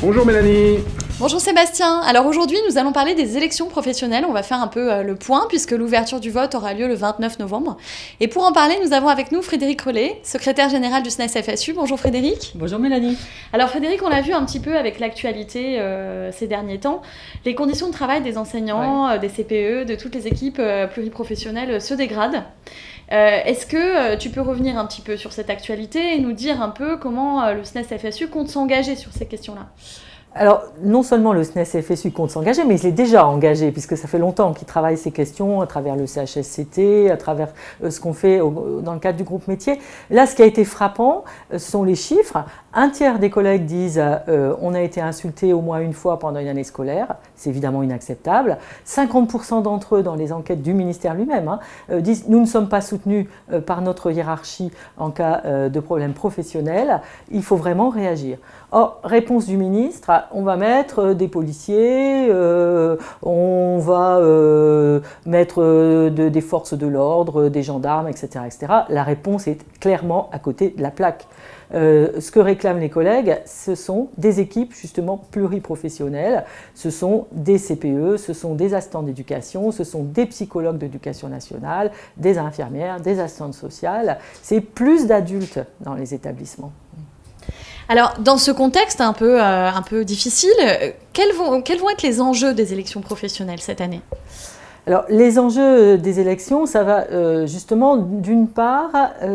Bonjour Mélanie. Bonjour Sébastien. Alors aujourd'hui, nous allons parler des élections professionnelles. On va faire un peu le point puisque l'ouverture du vote aura lieu le 29 novembre. Et pour en parler, nous avons avec nous Frédéric Rollet, secrétaire général du SNES-FSU. Bonjour Frédéric. Bonjour Mélanie. Alors Frédéric, on l'a vu un petit peu avec l'actualité ces derniers temps. Les conditions de travail des enseignants, des CPE, de toutes les équipes pluriprofessionnelles se dégradent. Est-ce que tu peux revenir un petit peu sur cette actualité et nous dire un peu comment le SNES-FSU compte s'engager sur ces questions-là ? Alors, non seulement le SNES-FSU compte s'engager, mais il est déjà engagé, puisque ça fait longtemps qu'il travaille ces questions à travers le CHSCT, à travers ce qu'on fait dans le cadre du groupe métier. Là, ce qui a été frappant, ce sont les chiffres. Un tiers des collègues disent on a été insulté au moins une fois pendant une année scolaire. C'est évidemment inacceptable. 50% d'entre eux, dans les enquêtes du ministère lui-même, disent nous ne sommes pas soutenus par notre hiérarchie en cas de problème professionnel. Il faut vraiment réagir. Or, réponse du ministre, on va mettre des policiers, on va mettre des forces de l'ordre, des gendarmes, etc., etc. La réponse est clairement à côté de la plaque. Ce que réclament les collègues, ce sont des équipes justement pluriprofessionnelles, ce sont des CPE, ce sont des assistants d'éducation, ce sont des psychologues d'éducation nationale, des infirmières, des assistantes sociales. C'est plus d'adultes dans les établissements. Alors, dans ce contexte un peu difficile, quels vont être les enjeux des élections professionnelles cette année ? Alors, les enjeux des élections, ça va justement, d'une part,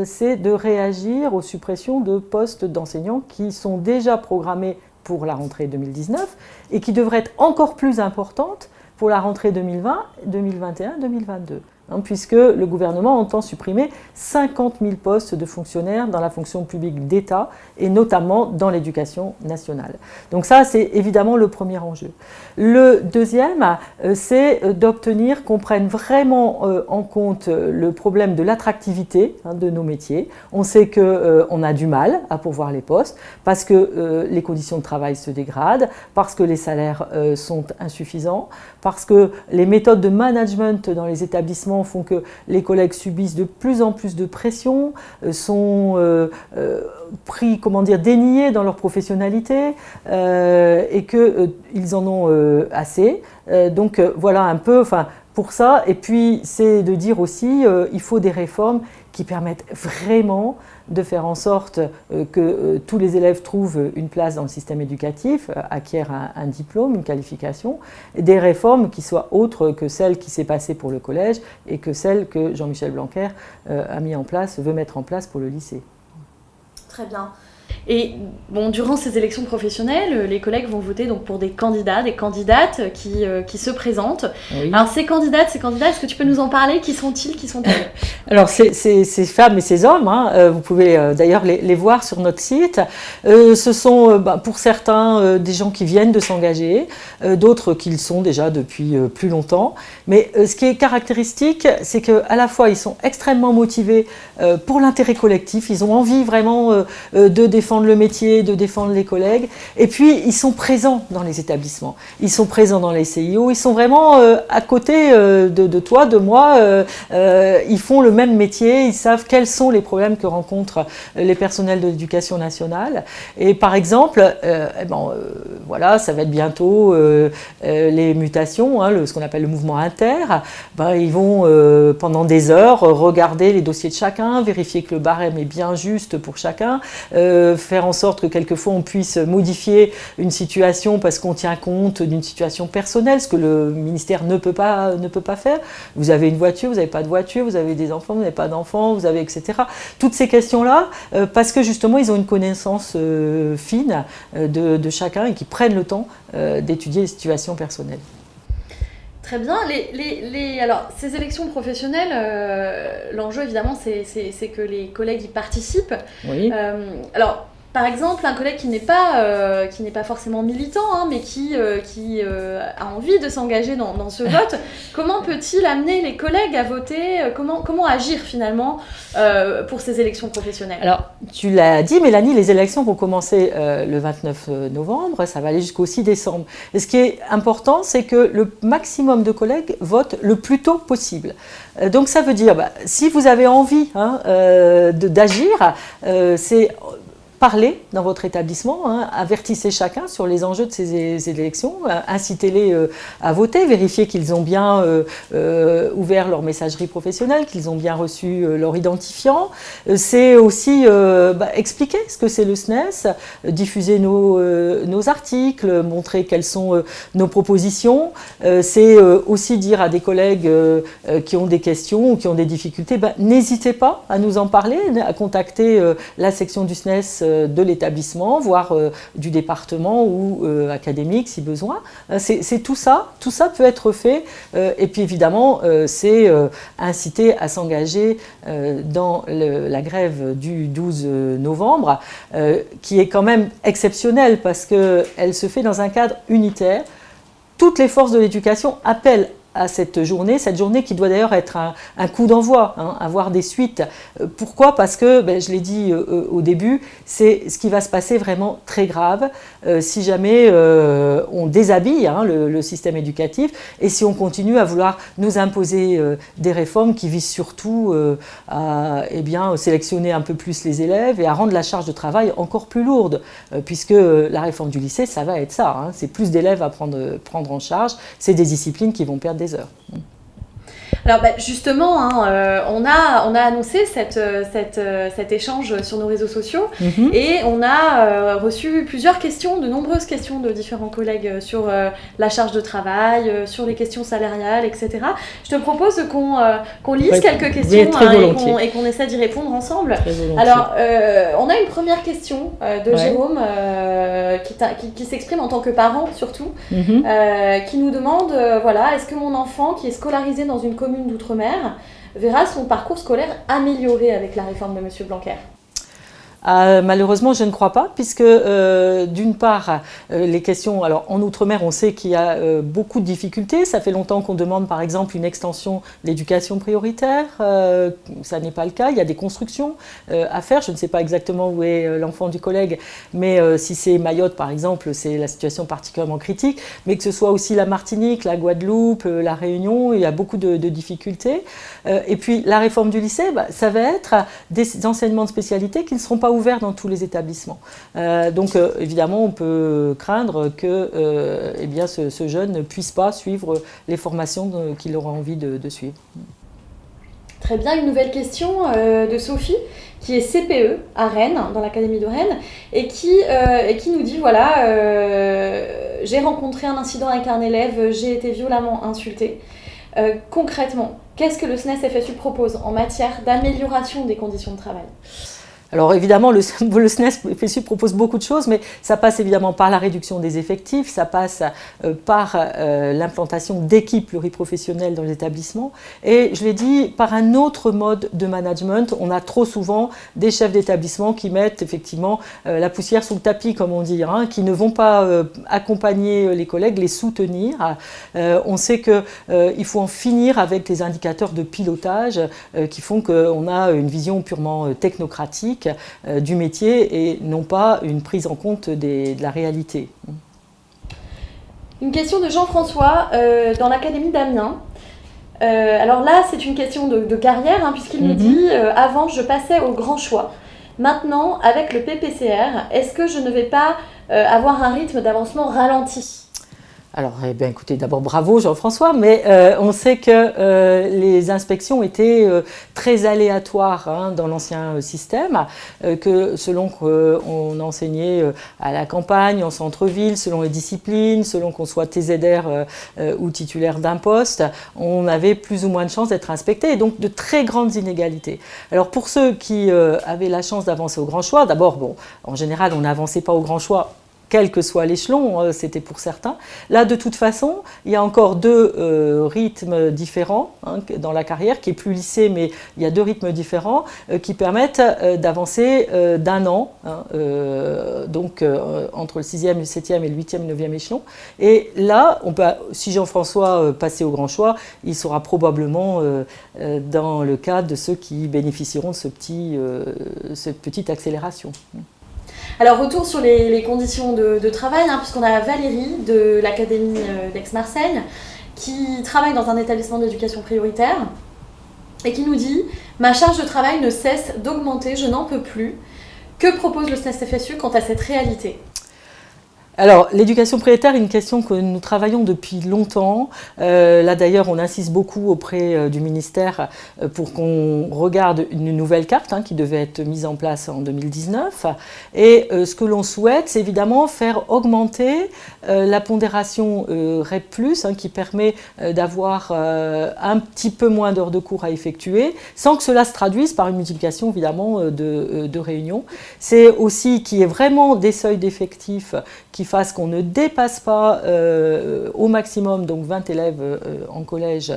c'est de réagir aux suppressions de postes d'enseignants qui sont déjà programmés pour la rentrée 2019 et qui devraient être encore plus importantes pour la rentrée 2020, 2021, 2022. Puisque le gouvernement entend supprimer 50 000 postes de fonctionnaires dans la fonction publique d'État et notamment dans l'éducation nationale. Donc ça, c'est évidemment le premier enjeu. Le deuxième, c'est d'obtenir qu'on prenne vraiment en compte le problème de l'attractivité de nos métiers. On sait qu'on a du mal à pourvoir les postes parce que les conditions de travail se dégradent, parce que les salaires sont insuffisants, parce que les méthodes de management dans les établissements font que les collègues subissent de plus en plus de pression, sont pris, déniés dans leur professionnalité et qu'ils en ont assez. Donc voilà un peu, pour ça. Et puis c'est de dire aussi il faut des réformes qui permettent vraiment de faire en sorte que tous les élèves trouvent une place dans le système éducatif, acquièrent un diplôme, une qualification, et des réformes qui soient autres que celles qui s'est passées pour le collège et que celles que Jean-Michel Blanquer veut mettre en place pour le lycée. Très bien. Et bon, durant ces élections professionnelles, les collègues vont voter donc pour des candidats, des candidates qui se présentent. Oui. Alors ces candidats, est-ce que tu peux nous en parler ? Qui sont-ils ? Qui sont-elles ? Alors ces femmes et ces hommes, vous pouvez d'ailleurs les voir sur notre site. Ce sont pour certains des gens qui viennent de s'engager, d'autres qui le sont déjà depuis plus longtemps. Mais ce qui est caractéristique, c'est qu'à la fois ils sont extrêmement motivés pour l'intérêt collectif, ils ont envie vraiment de défendre le métier, de défendre les collègues, et puis ils sont présents dans les établissements, ils sont présents dans les CIO, ils sont vraiment à côté de toi, de moi, ils font le même métier, ils savent quels sont les problèmes que rencontrent les personnels de l'éducation nationale, et par exemple, voilà, ça va être bientôt les mutations, ce qu'on appelle le mouvement inter, ils vont pendant des heures regarder les dossiers de chacun, vérifier que le barème est bien juste pour chacun, faire en sorte que quelquefois on puisse modifier une situation parce qu'on tient compte d'une situation personnelle, ce que le ministère ne peut pas faire. Vous avez une voiture, vous n'avez pas de voiture, vous avez des enfants, vous n'avez pas d'enfants, vous avez etc. Toutes ces questions-là, parce que justement ils ont une connaissance fine de chacun et qui prennent le temps d'étudier les situations personnelles. Très bien. Alors, ces élections professionnelles, l'enjeu évidemment, c'est que les collègues y participent. Oui. Alors, par exemple, un collègue qui n'est pas forcément militant, mais qui a envie de s'engager dans ce vote, comment peut-il amener les collègues à voter ? Comment agir finalement pour ces élections professionnelles ? Alors, tu l'as dit, Mélanie, les élections vont commencer le 29 novembre, ça va aller jusqu'au 6 décembre. Et ce qui est important, c'est que le maximum de collègues votent le plus tôt possible. Donc ça veut dire, si vous avez envie d'agir, c'est parlez dans votre établissement, hein, avertissez chacun sur les enjeux de ces élections, incitez-les à voter, vérifiez qu'ils ont bien ouvert leur messagerie professionnelle, qu'ils ont bien reçu leur identifiant. C'est aussi expliquer ce que c'est le SNES, diffuser nos articles, montrer quelles sont nos propositions. C'est aussi dire à des collègues qui ont des questions ou qui ont des difficultés, n'hésitez pas à nous en parler, à contacter la section du SNES de l'établissement, voire du département ou académique si besoin. C'est tout ça peut être fait. Et puis évidemment, c'est inciter à s'engager dans la grève du 12 novembre, qui est quand même exceptionnelle parce qu'elle se fait dans un cadre unitaire. Toutes les forces de l'éducation appellent à cette journée qui doit d'ailleurs être un coup d'envoi, hein, avoir des suites. Pourquoi ? Parce que, je l'ai dit au début, c'est ce qui va se passer vraiment très grave si jamais on déshabille le système éducatif et si on continue à vouloir nous imposer des réformes qui visent surtout à sélectionner un peu plus les élèves et à rendre la charge de travail encore plus lourde, puisque la réforme du lycée, ça va être ça, hein, c'est plus d'élèves à prendre en charge, c'est des disciplines qui vont perdre des heures. Alors justement, on a annoncé cet échange sur nos réseaux sociaux et on a reçu de nombreuses questions de différents collègues sur la charge de travail, sur les questions salariales, etc. Je te propose qu'on lise quelques questions et qu'on essaie d'y répondre ensemble. Alors, on a une première question de Jérôme qui s'exprime en tant que parent surtout, qui nous demande, est-ce que mon enfant qui est scolarisé dans une commune d'outre-mer verra son parcours scolaire amélioré avec la réforme de M. Blanquer ? Malheureusement, je ne crois pas, puisque d'une part, les questions... Alors, en Outre-mer, on sait qu'il y a beaucoup de difficultés. Ça fait longtemps qu'on demande, par exemple, une extension de l'éducation prioritaire. Ça n'est pas le cas. Il y a des constructions à faire. Je ne sais pas exactement où est l'enfant du collègue, mais si c'est Mayotte, par exemple, c'est la situation particulièrement critique. Mais que ce soit aussi la Martinique, la Guadeloupe, la Réunion, il y a beaucoup de difficultés. Et puis, la réforme du lycée, ça va être des enseignements de spécialité qui ne seront pas ouverts dans tous les établissements. Donc évidemment, on peut craindre que ce jeune ne puisse pas suivre les formations qu'il aura envie de suivre. Très bien, une nouvelle question de Sophie, qui est CPE à Rennes, dans l'Académie de Rennes, et qui nous dit, j'ai rencontré un incident avec un élève, j'ai été violemment insultée. Concrètement, qu'est-ce que le SNES-FSU propose en matière d'amélioration des conditions de travail ? Alors évidemment, le SNES-FSU propose beaucoup de choses, mais ça passe évidemment par la réduction des effectifs, ça passe par l'implantation d'équipes pluriprofessionnelles dans les établissements, et je l'ai dit, par un autre mode de management. On a trop souvent des chefs d'établissement qui mettent effectivement la poussière sous le tapis, comme on dit, qui ne vont pas accompagner les collègues, les soutenir. On sait qu'il faut en finir avec les indicateurs de pilotage qui font qu'on a une vision purement technocratique du métier et non pas une prise en compte de la réalité. Une question de Jean-François dans l'Académie d'Amiens. Alors là, c'est une question de carrière, puisqu'il nous dit « Avant, je passais au grand choix. Maintenant, avec le PPCR, est-ce que je ne vais pas avoir un rythme d'avancement ralenti ?» Alors, écoutez, d'abord bravo Jean-François, mais on sait que les inspections étaient très aléatoires dans l'ancien système, que selon qu'on enseignait à la campagne, en centre-ville, selon les disciplines, selon qu'on soit TZR ou titulaire d'un poste, on avait plus ou moins de chances d'être inspecté, et donc de très grandes inégalités. Alors pour ceux qui avaient la chance d'avancer au grand choix, d'abord, en général, on n'avançait pas au grand choix, quel que soit l'échelon, c'était pour certains. Là, de toute façon, il y a encore deux rythmes différents dans la carrière, qui est plus lycée, mais il y a deux rythmes différents qui permettent d'avancer d'un an, donc entre le 6e, le 7e et le 8e et le 9e échelon. Et là, si Jean-François passait au grand choix, il sera probablement dans le cadre de ceux qui bénéficieront de cette petite accélération. Alors, retour sur les conditions de travail, puisqu'on a Valérie de l'Académie d'Aix-Marseille qui travaille dans un établissement d'éducation prioritaire et qui nous dit « Ma charge de travail ne cesse d'augmenter, je n'en peux plus. Que propose le SNES FSU quant à cette réalité ? Alors, l'éducation prioritaire est une question que nous travaillons depuis longtemps. Là, d'ailleurs, on insiste beaucoup auprès du ministère pour qu'on regarde une nouvelle carte qui devait être mise en place en 2019. Et ce que l'on souhaite, c'est évidemment faire augmenter la pondération REP+, qui permet d'avoir un petit peu moins d'heures de cours à effectuer, sans que cela se traduise par une multiplication, évidemment, de réunions. C'est aussi qu'il y ait vraiment des seuils d'effectifs qui fasse qu'on ne dépasse pas au maximum donc 20 élèves en collège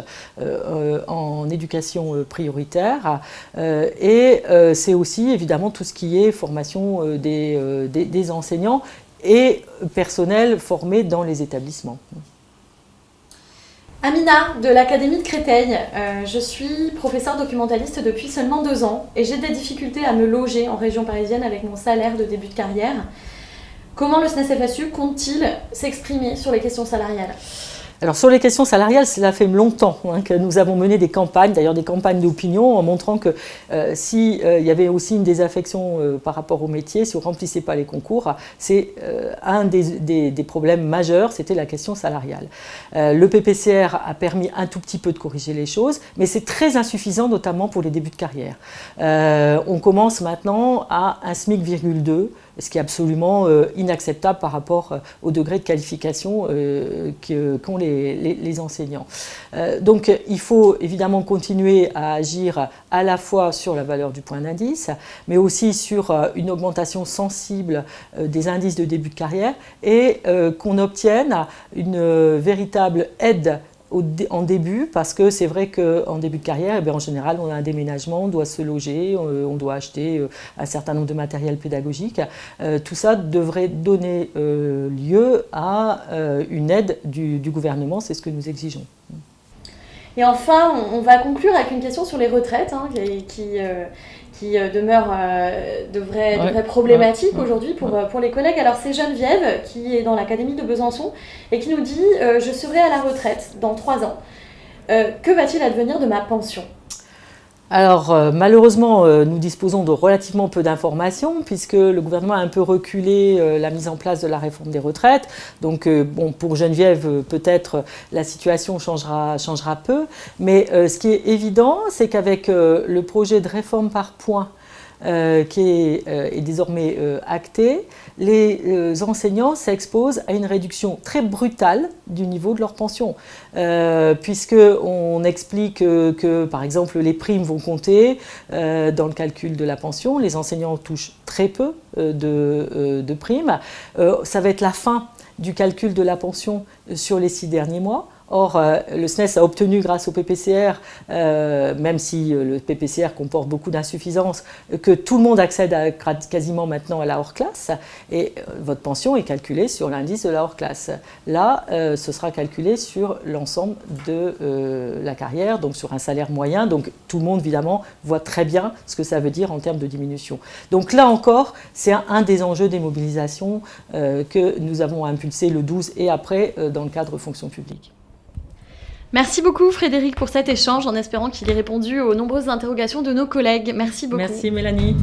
en éducation prioritaire. Et c'est aussi évidemment tout ce qui est formation des enseignants et personnel formé dans les établissements. Amina, de l'Académie de Créteil. Je suis professeure documentaliste depuis seulement 2 ans et j'ai des difficultés à me loger en région parisienne avec mon salaire de début de carrière. Comment le SNES FSU compte-t-il s'exprimer sur les questions salariales ? Alors sur les questions salariales, cela fait longtemps que nous avons mené des campagnes, d'ailleurs des campagnes d'opinion, en montrant que s'il y avait aussi une désaffection par rapport au métier, si on ne remplissait pas les concours, c'est un des problèmes majeurs, c'était la question salariale. Le PPCR a permis un tout petit peu de corriger les choses, mais c'est très insuffisant, notamment pour les débuts de carrière. On commence maintenant à un SMIC,2, ce qui est absolument inacceptable par rapport au degré de qualification qu'ont les enseignants. Donc il faut évidemment continuer à agir à la fois sur la valeur du point d'indice, mais aussi sur une augmentation sensible des indices de début de carrière et qu'on obtienne une véritable aide en début, parce que c'est vrai qu'en début de carrière, en général, on a un déménagement, on doit se loger, on doit acheter un certain nombre de matériel pédagogique. Tout ça devrait donner lieu à une aide du gouvernement, c'est ce que nous exigeons. Et enfin, on va conclure avec une question sur les retraites, qui demeure de vraies problématiques aujourd'hui pour les collègues. Alors c'est Geneviève qui est dans l'Académie de Besançon et qui nous dit « Je serai à la retraite dans 3 ans. Que va-t-il advenir de ma pension ?» Alors malheureusement, nous disposons de relativement peu d'informations puisque le gouvernement a un peu reculé la mise en place de la réforme des retraites. Donc bon, pour Geneviève, peut-être la situation changera peu. Mais ce qui est évident, c'est qu'avec le projet de réforme par points qui est désormais acté, les enseignants s'exposent à une réduction très brutale du niveau de leur pension, puisqu'on explique que, par exemple, les primes vont compter dans le calcul de la pension. Les enseignants touchent très peu de primes. Ça va être la fin du calcul de la pension sur les 6 derniers mois. Or, le SNES a obtenu grâce au PPCR, même si le PPCR comporte beaucoup d'insuffisances, que tout le monde accède quasiment maintenant à la hors-classe et votre pension est calculée sur l'indice de la hors-classe. Là, ce sera calculé sur l'ensemble de la carrière, donc sur un salaire moyen. Donc tout le monde, évidemment, voit très bien ce que ça veut dire en termes de diminution. Donc là encore, c'est un des enjeux des mobilisations que nous avons impulsé le 12 et après dans le cadre fonction publique. Merci beaucoup Frédéric pour cet échange en espérant qu'il ait répondu aux nombreuses interrogations de nos collègues. Merci beaucoup. Merci Mélanie.